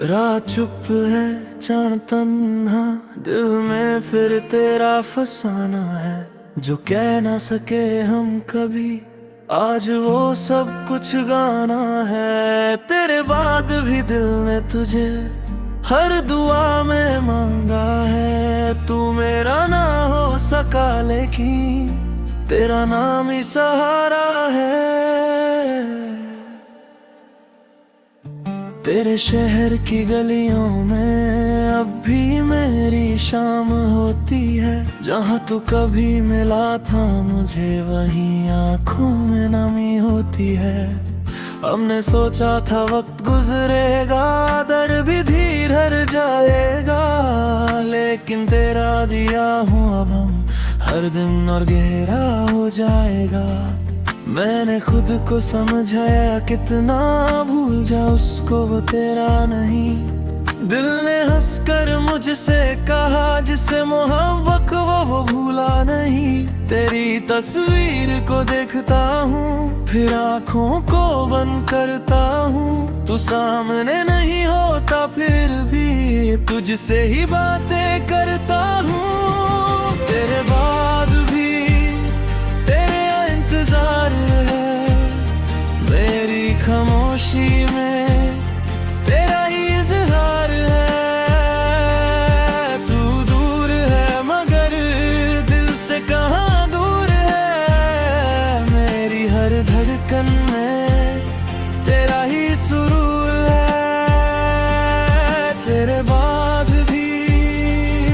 रात चुप है, चांद तन्हा, दिल में फिर तेरा फसाना है। जो कह ना सके हम कभी, आज वो सब कुछ गाना है। तेरे बाद भी दिल ने तुझे हर दुआ में मांगा है। तू मेरा ना हो सका लेकिन तेरा नाम ही सहारा है। तेरे शहर की गलियों में अब भी मेरी शाम होती है। जहाँ तू कभी मिला था मुझे, वहीं आँखों में नमी होती है। हमने सोचा था वक्त गुजरेगा, दर भी धीर जाएगा, लेकिन तेरा दिया हूँ अब हम हर दिन और गहरा हो जाएगा। मैंने खुद को समझाया कितना, भूल जा उसको वो तेरा नहीं। दिल ने हंसकर मुझसे कहा जिसे मोहब्बत वो भूला नहीं। तेरी तस्वीर को देखता हूँ, फिर आँखों को बंद करता हूँ। तू सामने नहीं होता फिर भी तुझसे ही बातें करता हूँ। तेरे बाद भी तेरे इंतजार है, मेरी खामोशी में तेरा ही इज़हार है। तू दूर है मगर दिल से कहाँ दूर है। मेरी हर धड़कन में तेरा ही सुरूर है। तेरे बाद भी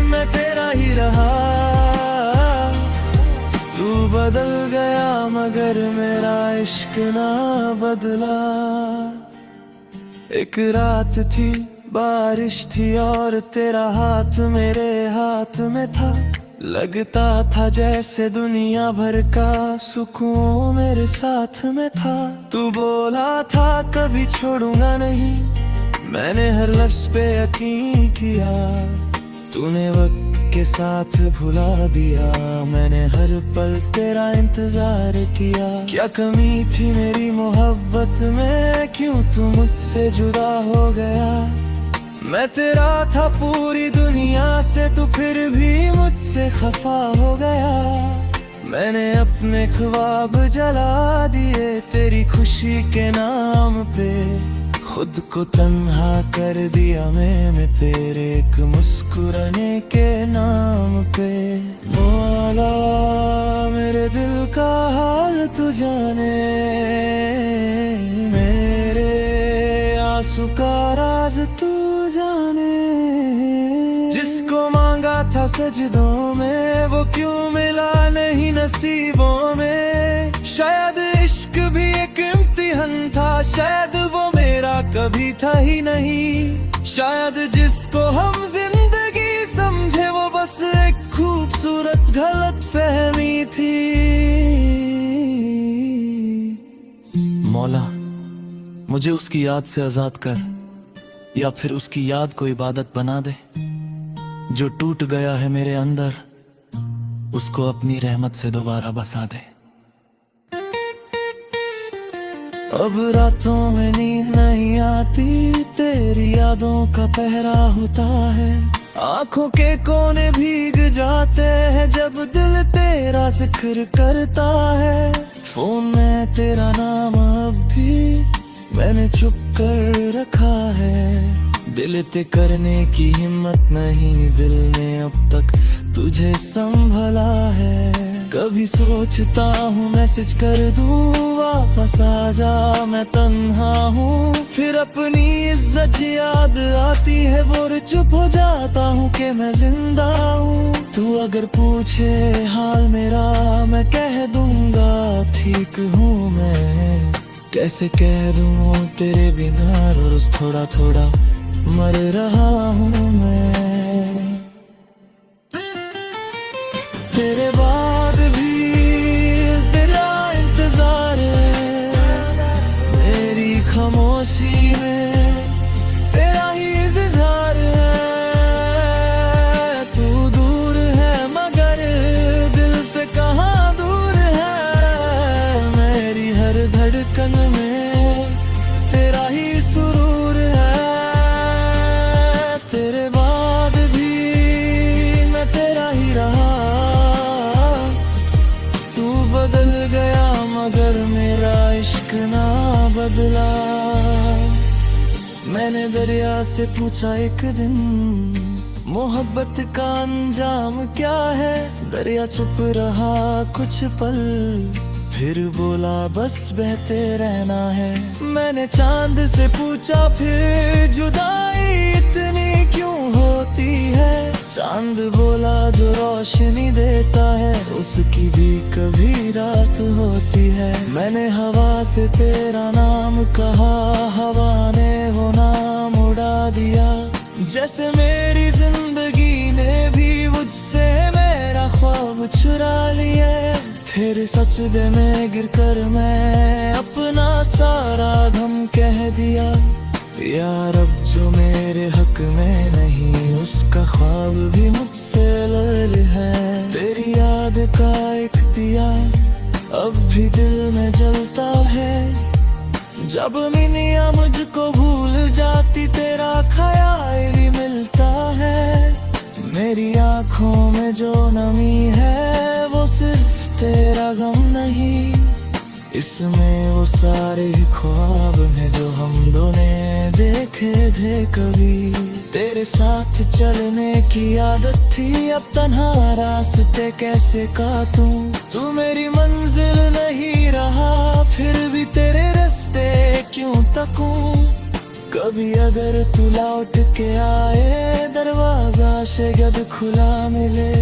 मैं तेरा ही रहा। तू बदल गया मगर मेरा इश्क ना बदला। एक रात थी, बारिश थी और तेरा हाथ मेरे हाथ में था। लगता था जैसे दुनिया भर का सुकून मेरे साथ में था। तू बोला था कभी छोड़ूंगा नहीं, मैंने हर लफ्ज़ पे यकीन किया। तूने वक्त के साथ भुला दिया, मैंने हर पल तेरा इंतजार किया। क्या कमी थी मेरी मोहब्बत में, क्यों तू मुझसे जुदा हो गया। मैं तेरा था पूरी दुनिया से, तू फिर भी मुझसे खफा हो गया। मैंने अपने ख्वाब जला दिए तेरी खुशी के नाम पे। खुद को तन्हा कर दिया मैं तेरे एक मुस्कुराने के नाम पे। मौला मेरे दिल का हाल तू जाने, मेरे आंसू का राज तू जाने। जिसको मांगा था सजदों में, वो क्यों मिला नहीं नसीबों में। शायद इश्क भी एक इम्तिहान था, शायद वो मेरा कभी था ही नहीं। शायद जिसको हम जिंदगी समझे, वो बस एक खूबसूरत गलत फहमी थी। मौला मुझे उसकी याद से आजाद कर, या फिर उसकी याद को इबादत बना दे। जो टूट गया है मेरे अंदर, उसको अपनी रहमत से दोबारा बसा दे। अब रातों में नींद नहीं आती, तेरी यादों का पहरा होता है। आंखों के कोने भीग जाते हैं जब दिल तेरा जिक्र करता है। फोन में तेरा नाम अब भी मैंने छुप कर रखा है। दिल ते करने की हिम्मत नहीं, दिल ने अब तक तुझे संभला है। कभी सोचता हूँ मैसेज कर दूँ वापस आ जा, मैं तन्हा हूँ। फिर अपनी इज्जत याद आती है, वो चुप हो जाता हूँ कि मैं जिंदा हूँ। तू अगर पूछे हाल मेरा, मैं कह दूंगा ठीक हूँ मैं। कैसे कह दूँ तेरे बिना रोज थोड़ा थोड़ा मर रहा हूँ मैं। तेरे बाद भी तेरा इंतजार है, मेरी खामोशी में तेरा ही इज़हार है। तू दूर है मगर मैंने दरिया से पूछा एक दिन, मोहब्बत का अंजाम क्या है। दरिया चुप रहा कुछ पल, फिर बोला बस बहते रहना है। मैंने चांद से पूछा फिर जुदाई इतनी क्यों होती है। चांद बोला जो रोशनी देता है उसकी भी कभी रात होती है। मैंने हवा से तेरा नाम कहा, हवा ने वो नाम उड़ा दिया। जैसे मेरी जिंदगी ने भी मुझसे मेरा ख्वाब चुरा लिया। तेरे सजदे में गिरकर मैं अपना सारा गम कह दिया। यार अब जो मेरे हक में नहीं उसका ख्वाब भी मुझसे लड़ है। तेरी याद का एक दिया अब भी दिल में जलता है। जब मिनिया मुझको भूल जाती तेरा ख्याल भी मिलता है। मेरी आंखों में जो नमी है वो सिर्फ तेरा गम नहीं, इसमें वो सारे ख्वाब हैं जो हम दोनों देखे थे कभी। तेरे साथ चलने की आदत थी, अब तन्हा रास्ते कैसे काटूं। तू मेरी मंजिल नहीं रहा फिर भी तेरे रास्ते क्यों तकूं। कभी अगर तू लौट के आए दरवाजा शायद खुला मिले,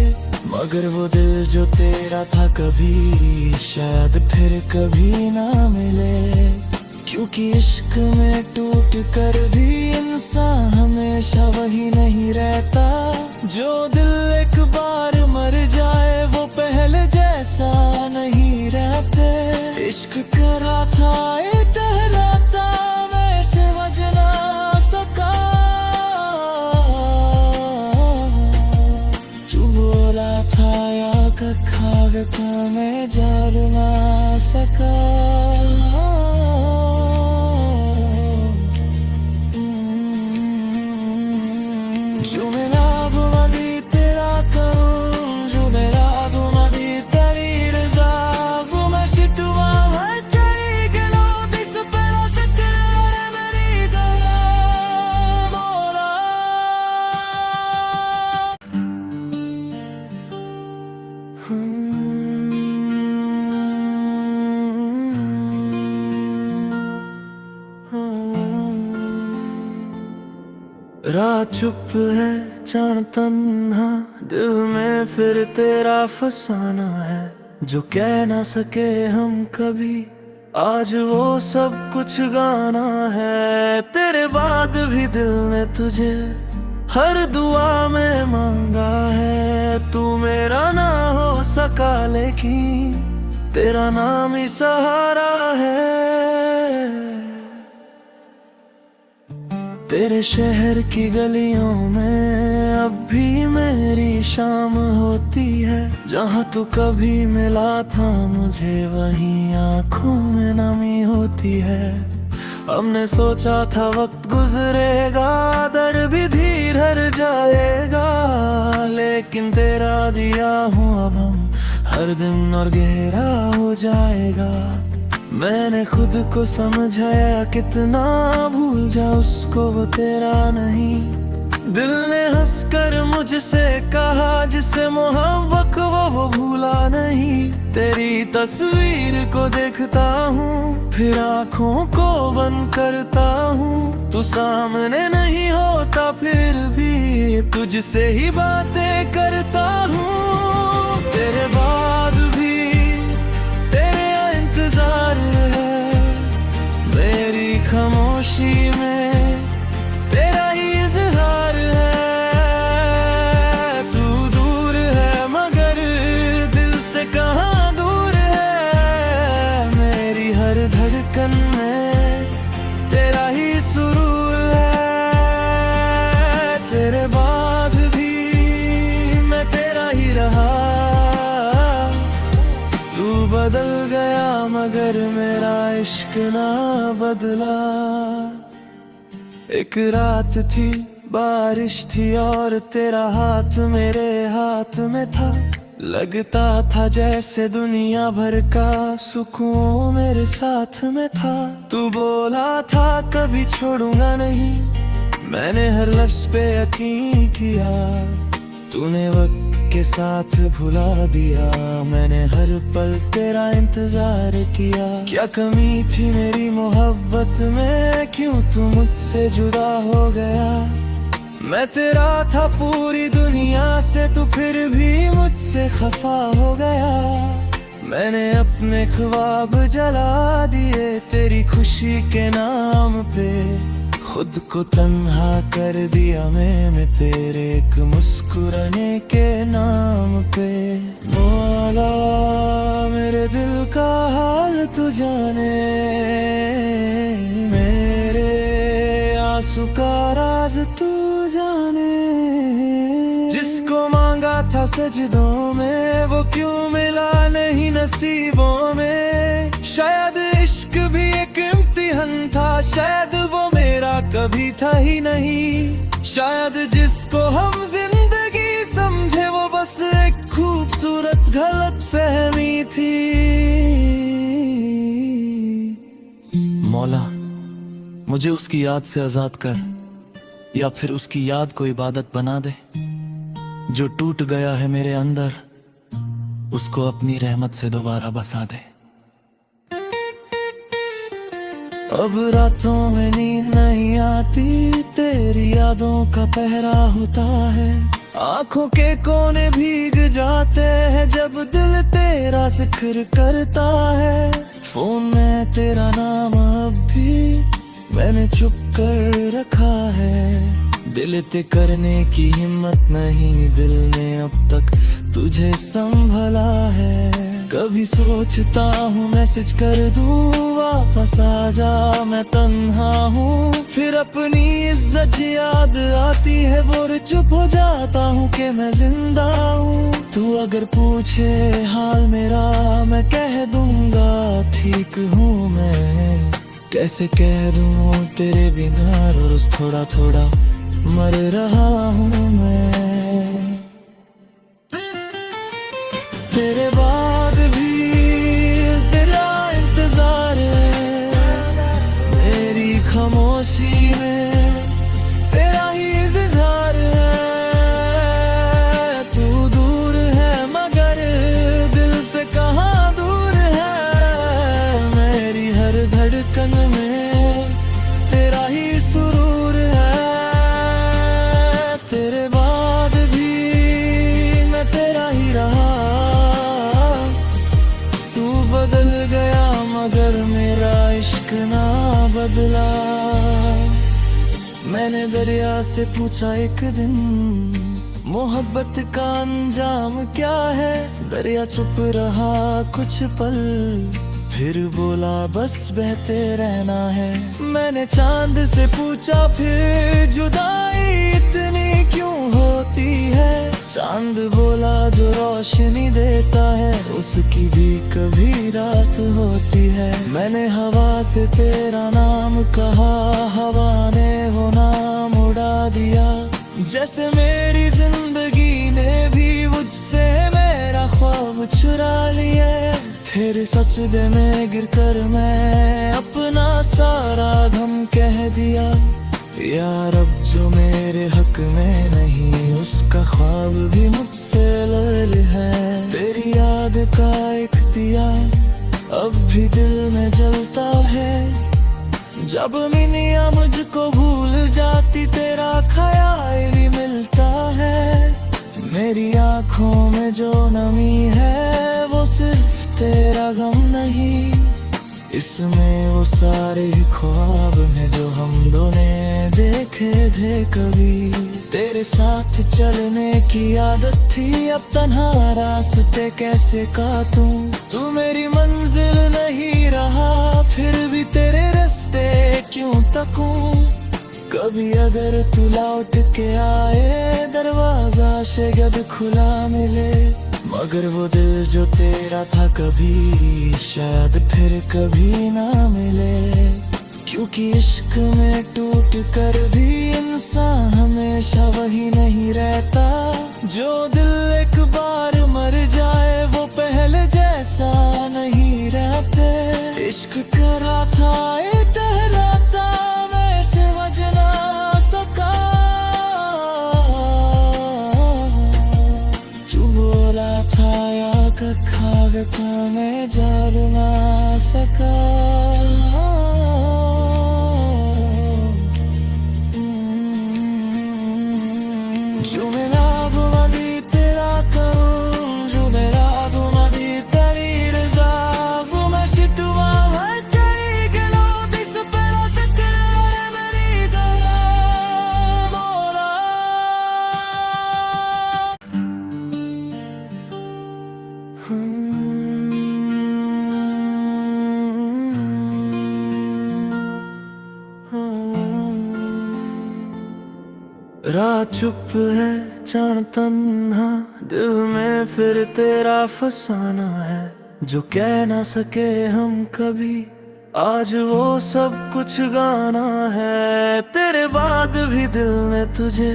मगर वो दिल जो तेरा था कभी शायद फिर कभी ना मिले। क्योंकि इश्क में टूट कर भी इंसान हमेशा वही नहीं रहता। जो दिल एक बार मर जाए वो पहले जैसा नहीं रहते। इश्क करा था ये टहराता मैं समझ ना सका। तू बोला था या कखा मैं जान ना सका। जो मेरा गुमा भी तेरा करूं, जो मेरा गुमा भी तेरी रज़ा। गुमा शितुआ हर तेरी गलो बिस परा सकरार मेरी गला मोरा। रात चुप है चांद तन्हा, दिल में फिर तेरा फसाना है। जो कह ना सके हम कभी आज वो सब कुछ गाना है। तेरे बाद भी दिल ने तुझे हर दुआ में मांगा है। तू मेरा ना हो सका लेकिन तेरा नाम ही सहारा है। तेरे शहर की गलियों में अब भी मेरी शाम होती है। जहाँ तू कभी मिला था मुझे वहीं आँखों में नमी होती है। हमने सोचा था वक्त गुजरेगा दर भी धीर जाएगा, लेकिन तेरा दिया हूँ अब हम हर दिन और गहरा हो जाएगा। मैंने खुद को समझाया कितना भूल जा उसको वो तेरा नहीं। दिल ने हंसकर मुझसे कहा जिसे मोहब्बत वो भूला नहीं। तेरी तस्वीर को देखता हूँ फिर आँखों को बंद करता हूँ। तू सामने नहीं होता फिर भी तुझसे ही बातें करता हूँ। तेरे बाद भी तेरा इंतजार है, मेरी खामोशी में तेरा ही इज़हार है। तू दूर है मगर दिल से कहाँ दूर है। मेरी हर धड़कन में तेरा ही सुरूर है। तेरे बाद भी मैं तेरा ही रहा। तू बदल गया मगर मेरा इश्क ना बदला। एक रात थी बारिश थी और तेरा हाथ मेरे हाथ में था। लगता था जैसे दुनिया भर का सुकून मेरे साथ में था। तू बोला था कभी छोड़ूंगा नहीं, मैंने हर लफ्ज़ पे यकीन किया, तूने वक्त के साथ भुला दिया। मैंने हर पल तेरा इंतजार किया। क्या कमी थी मेरी मोहब्बत में, क्यों तू मुझसे जुदा हो गया। मैं तेरा था पूरी दुनिया से, तू फिर भी मुझसे खफा हो गया। मैंने अपने ख्वाब जला दिए तेरी खुशी के नाम पे, खुद को तन्हा कर दिया मैं तेरे एक मुस्कुराने के नाम पे। मौला मेरे दिल का हाल तू जाने, मेरे आंसू का राज तू जाने। जिसको मांगा था सजदों में, वो क्यों मिला नहीं नसीबों में। शायद इश्क भी एक इम्तिहान था, शायद वो मेरा कभी था ही नहीं। शायद जिसको हम जिंदगी समझे, वो बस एक खूबसूरत गलत फहमी थी। मौला मुझे उसकी याद से आजाद कर, या फिर उसकी याद को इबादत बना दे। जो टूट गया है मेरे अंदर, उसको अपनी रहमत से दोबारा बसा दे। अब रातों में नींद नहीं आती, तेरी यादों का पहरा होता है। आंखों के कोने भीग जाते हैं जब दिल तेरा जिक्र करता है। फोन में तेरा नाम अब भी मैंने चुप कर रखा है। दिल ते करने की हिम्मत नहीं, दिल ने अब तक तुझे संभला है। कभी सोचता हूँ मैसेज कर दूँ, वापस आ जा मैं तन्हा हूँ। फिर अपनी इज्जत याद आती है, वो चुप हो जाता हूँ कि मैं जिंदा हूँ। तू अगर पूछे हाल मेरा, मैं कह दूंगा ठीक हूँ मैं। कैसे कह दूँ तेरे बिना रोज थोड़ा थोड़ा मर रहा हूँ मैं। तेरे बाद भी तेरा इंतजार है, मेरी खामोशी में तेरा ही इज़हार है। तू दूर है मगर दिल से कहाँ दूर है। मेरी हर धड़कन में तेरा ही सुरूर है। तेरे बाद भी मैं तेरा ही रहा। तू बदल गया मगर मेरा इश्क ना बदला। मैंने दरिया से पूछा एक दिन, मोहब्बत का अंजाम क्या है। दरिया चुप रहा कुछ पल, फिर बोला बस बहते रहना है। मैंने चांद से पूछा फिर जुदाई इतनी क्यों होती है। चांद बोला जो रोशनी देता है, उसकी भी कभी रात होती है। मैंने हवा से तेरा नाम कहा, हवा ने वो नाम उड़ा दिया। जैसे मेरी जिंदगी ने भी मुझसे मेरा ख्वाब चुरा लिया। तेरे सजदे में गिरकर मैं अपना सारा गम कह दिया। यार अब जो मेरे हक में नहीं, उसका ख्वाब भी मुझसे लड़ है। तेरी याद का एक दिया अब भी दिल में जलता है। जब मिनिया मुझको भूल जाती, तेरा ख्याल भी मिलता है। मेरी आंखों में जो नमी है, वो सिर्फ तेरा गम नहीं, इसमें वो सारे ख्वाब हैं जो हम दोनों देखे थे कभी। तेरे साथ चलने की आदत थी, अब तन्हा रास्ते कैसे काटूं। तू मेरी मंजिल नहीं रहा, फिर भी तेरे रास्ते क्यों तकूं। कभी अगर तू लौट के आए, दरवाजा शायद खुला मिले। मगर वो दिल जो तेरा था कभी शायद फिर कभी ना मिले। क्योंकि इश्क में टूट कर भी इंसान हमेशा वही नहीं रहता। जो दिल एक बार मर जाए, वो पहले जैसा नहीं रहते। इश्क करा था ये टहराता, मैं समझ ना सका। खागता में जाल ना सका। जो मेरा गुना भी तेरा करूं, जो मेरा गुना भी तेरी रजा, वो मैं शितवा हर तेरी गलो दिस पर सकरार मेरी दया मोरा। रात चुप है चांद तन्हा, दिल में फिर तेरा फसाना है। जो कह ना सके हम कभी, आज वो सब कुछ गाना है। तेरे बाद भी दिल ने तुझे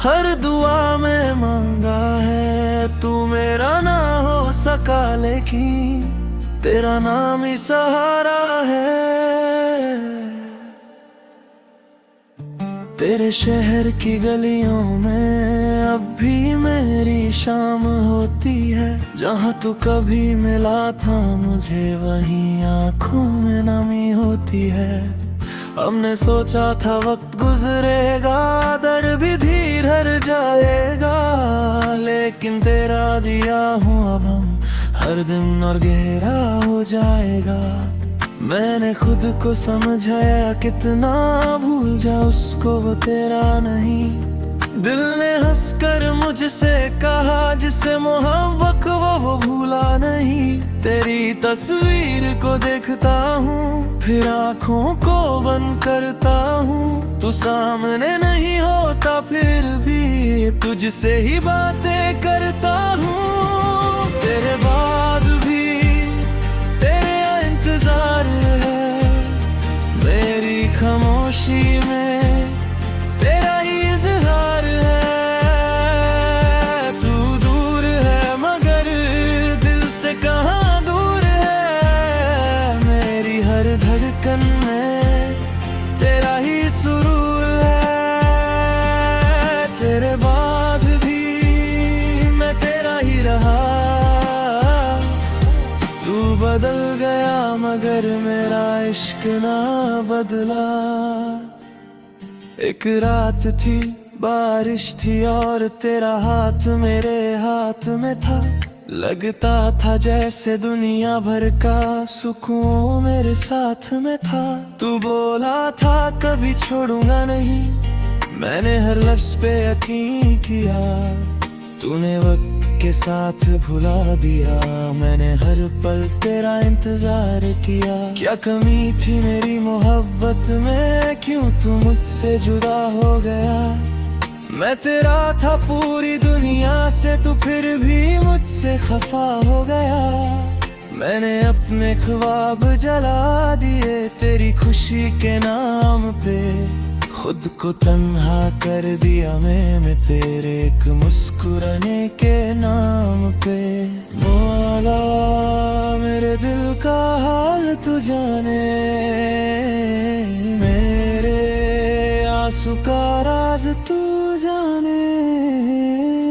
हर दुआ में मांगा है। तू मेरा ना हो सका लेकिन तेरा नाम ही सहारा है। तेरे शहर की गलियों में अब भी मेरी शाम होती है। जहाँ तू कभी मिला था मुझे, वहीं आँखों में नमी होती है। हमने सोचा था वक्त गुजरेगा, दर भी धीर जाएगा, लेकिन तेरा दिया हूँ अब हम हर दिन और गहरा हो जाएगा। मैंने खुद को समझाया कितना, भूल जा उसको वो तेरा नहीं। दिल ने हंसकर मुझसे कहा जिसे मोहब्बत वो भूला नहीं। तेरी तस्वीर को देखता हूँ फिर आँखों को बंद करता हूँ। तू सामने नहीं होता फिर भी तुझसे ही बातें करता हूँ। तेरे बाद भी तेरा इंतजार है, मेरी खामोशी में तेरा ही इज़हार है। तू दूर है मगर दिल से कहाँ दूर है। मेरी हर धड़कन में तेरा ही सुरूर है। तेरे बाद भी मैं तेरा ही रहा। तू बदल गया मगर मेरा इश्क ना बदला। एक रात थी बारिश थी और तेरा हाथ मेरे हाथ में था। लगता था जैसे दुनिया भर का सुकून मेरे साथ में था। तू बोला था कभी छोड़ूंगा नहीं, मैंने हर लफ्ज़ पे यकीन किया। तूने वक्त के साथ भुला दिया, मैंने हर पल तेरा इंतजार किया। क्या कमी थी मेरी मोहब्बत में, क्यों तू मुझसे जुदा हो गया। मैं तेरा था पूरी दुनिया से, तू फिर भी मुझसे खफा हो गया। मैंने अपने ख्वाब जला दिए तेरी खुशी के नाम पे। खुद को तन्हा कर दिया मैं तेरे एक मुस्कुराने के नाम पे। मौला मेरे दिल का हाल तू जाने, मेरे आंसू का राज तू जाने।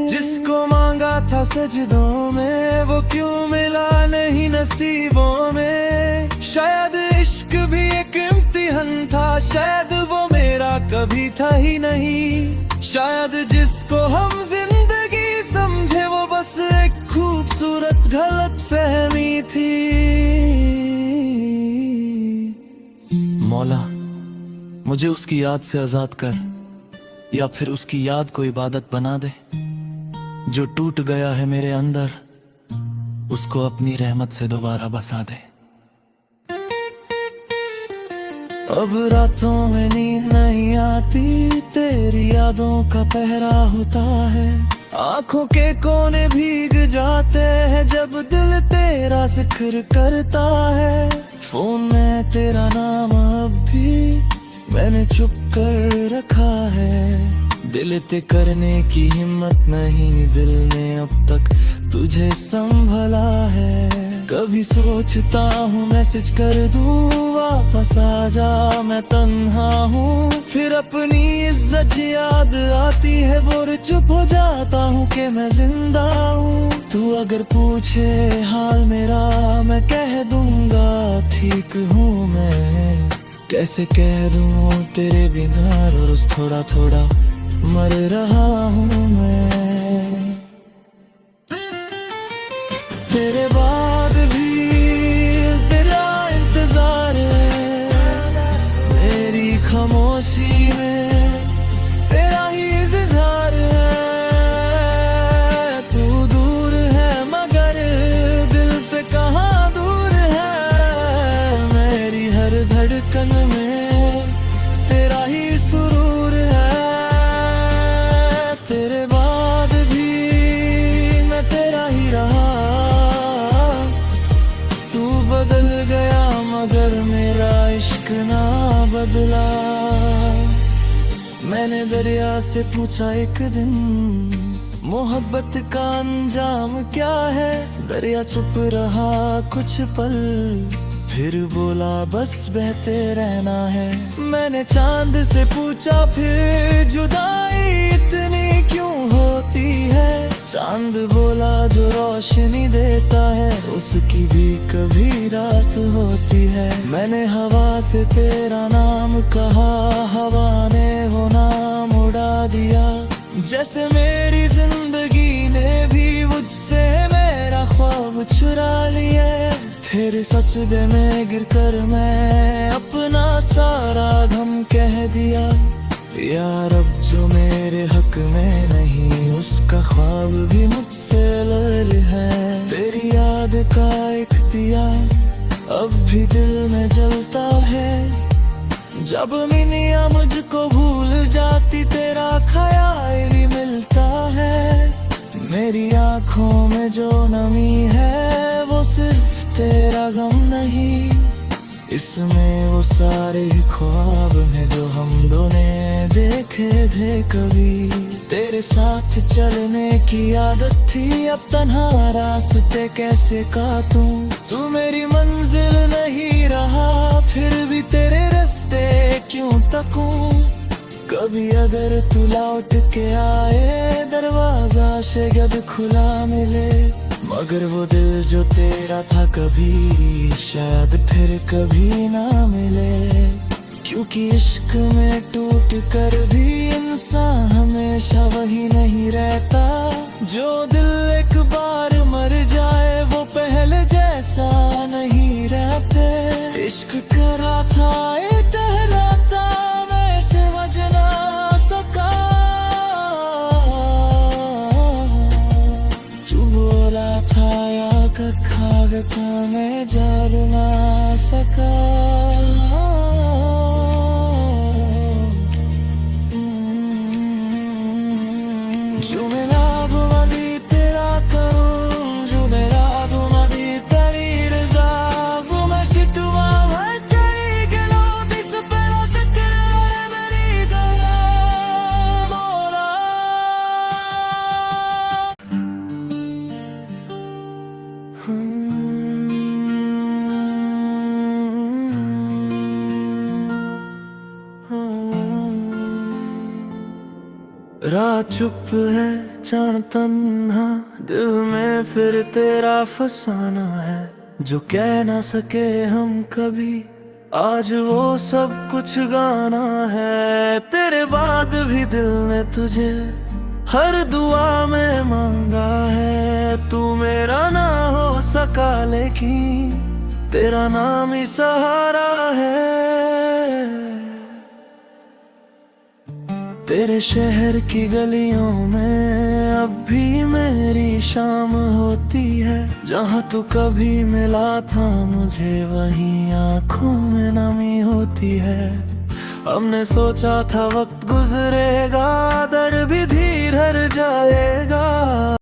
जिसको मांगा था सजदों में वो क्यों मिला नहीं नसीबों में। शायद इश्क भी एक इम्तिहान था, शायद वो मेरा कभी था ही नहीं। शायद जिसको हम जिंदगी समझे वो बस एक खूबसूरत गलत फहमी थी। मौला मुझे उसकी याद से आजाद कर, या फिर उसकी याद को इबादत बना दे। जो टूट गया है मेरे अंदर उसको अपनी रहमत से दोबारा बसा दे। अब रातों में नींद नहीं आती, तेरी यादों का पहरा होता है। आंखों के कोने भीग जाते हैं जब दिल तेरा जिक्र करता है। फोन में तेरा नाम अब भी मैंने छुप कर रखा है। दिल ते करने की हिम्मत नहीं, दिल ने अब तक तुझे संभला है। कभी सोचता हूँ मैसेज कर दूँ वापस आ जा, मैं तन्हा हूँ। फिर अपनी इज्जत याद आती है वो चुप हो जाता हूँ कि मैं जिंदा हूँ। तू अगर पूछे हाल मेरा, मैं कह दूंगा ठीक हूँ मैं। कैसे कह दूँ तेरे बिना रोज थोड़ा थोड़ा मर रहा हूँ मैं। तेरे बाद भी तेरा इंतजार है, मेरी खामोशी में तेरा ही इज़हार है। तू दूर है मगर दिल से कहाँ दूर है, मेरी हर धड़कन में तेरा ही सुरूर है। तेरे बाद भी मैं तेरा ही रहा, तू बदल गया मगर मेरा इश्क ना बदला। मैंने दरिया से पूछा एक दिन, मोहब्बत का अंजाम क्या है। दरिया चुप रहा कुछ पल, फिर बोला बस बहते रहना है। मैंने चांद से पूछा फिर जुदाई इतनी क्यों होती है। चांद बोला जो रोशनी देता है उसकी भी कभी रात होती है। मैंने हवा से तेरा नाम कहा, हवा ने वो नाम उड़ा दिया। जैसे मेरी जिंदगी ने भी मुझसे मेरा ख्वाब चुरा लिया। तेरे सजदे में गिरकर मैं अपना सारा गम कह दिया। यार अब जो मेरे हक में नहीं उसका ख्वाब भी मुझसे लड़ है। तेरी याद का एक दिया अब भी दिल में जलता है। जब मिनिया मुझको भूल जाती तेरा ख्याल ही मिलता है। मेरी आंखों में जो नमी है वो सिर्फ तेरा गम नहीं, इसमें वो सारे ख्वाब हैं जो हम दोनों देखे थे कभी। तेरे साथ चलने की आदत थी, अब तन्हा रास्ते कैसे काटूं। तू मेरी मंजिल नहीं रहा फिर भी तेरे रास्ते क्यों तकूं। कभी अगर तू लौट के आए दरवाजा शायद खुला मिले, मगर वो दिल जो तेरा था कभी शायद फिर कभी ना मिले। क्योंकि इश्क में टूट कर भी इंसान हमेशा वही नहीं रहता। जो दिल एक बार मर जाए वो पहले जैसा नहीं रहते। इश्क करा था ये टहराता मैं समझ ना सका। तू बोला था या कखा मैं जान ना सका। जो मेरा बुआ भी तेरा करूं, जो मेरा बुआ भी तेरी रजा। वो मैं शिटुआ है तेरी गलो दिस पर सकरार मेरी गला मोरा। रात चुप है चांद तन्हा, दिल में फिर तेरा फसाना है। जो कह ना सके हम कभी आज वो सब कुछ गाना है। तेरे बाद भी दिल ने तुझे हर दुआ में मांगा है। तू मेरा ना हो सका लेकिन तेरा नाम ही सहारा है। तेरे शहर की गलियों में अब भी मेरी शाम होती है। जहाँ तू कभी मिला था मुझे वहीं आँखों में नमी होती है। हमने सोचा था वक्त गुजरेगा, दर भी धीर हर जाएगा।